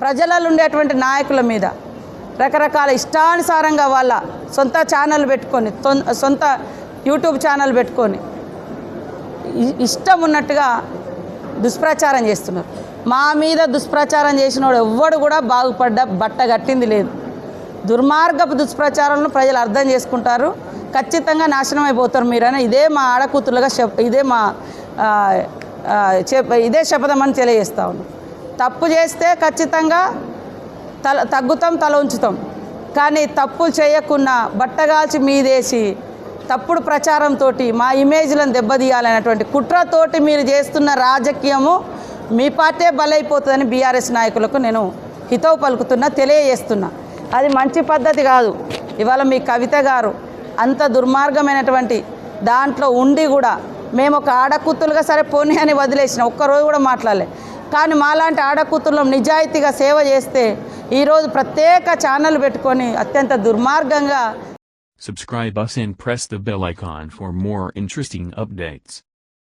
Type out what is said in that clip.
ప్రజలలో ఉండేటువంటి నాయకుల మీద రకరకాల ఇష్టానుసారంగా వాళ్ళ సొంత ఛానల్ పెట్టుకొని సొంత యూట్యూబ్ ఛానల్ పెట్టుకొని ఇష్టం ఉన్నట్టుగా దుష్ప్రచారం చేస్తున్నారు. మా మీద దుష్ప్రచారం చేసినోడు ఎవ్వడు కూడా బట్ట గట్టింది లేదు. దుర్మార్గపు దుష్ప్రచారాలను ప్రజలు అర్థం చేసుకుంటారు. ఖచ్చితంగా నాశనం అయిపోతారు మీరని ఇదే శపథమని తెలియజేస్తా ఉన్నాం. తప్పు చేస్తే ఖచ్చితంగా తగ్గుతాం, తల ఉంచుతాం. కానీ తప్పులు చేయకుండా బట్టగాల్చి మీదేసి తప్పుడు ప్రచారంతో మా ఇమేజ్లను దెబ్బతీయాలనేటువంటి కుట్రతోటి మీరు చేస్తున్న రాజకీయము మీ పార్టీ బలైపోతుందని బీఆర్ఎస్ నాయకులకు నేను హితవు పలుకుతున్నా, తెలియజేస్తున్నా. అది మంచి పద్ధతి కాదు. ఇవాళ మీ కవిత గారు అంత దుర్మార్గమైనటువంటి దాంట్లో ఉండి కూడా మేము ఒక ఆడకూతులుగా సరే పోనీ అని వదిలేసిన ఒక్కరోజు కూడా మాట్లాడలే. కానీ మాలాంటి ఆడకూతులను నిజాయితీగా సేవ చేస్తే ఈరోజు ప్రత్యేక ఛానల్ పెట్టుకొని అత్యంత దుర్మార్గంగా Subscribe us and press the bell icon for more interesting updates.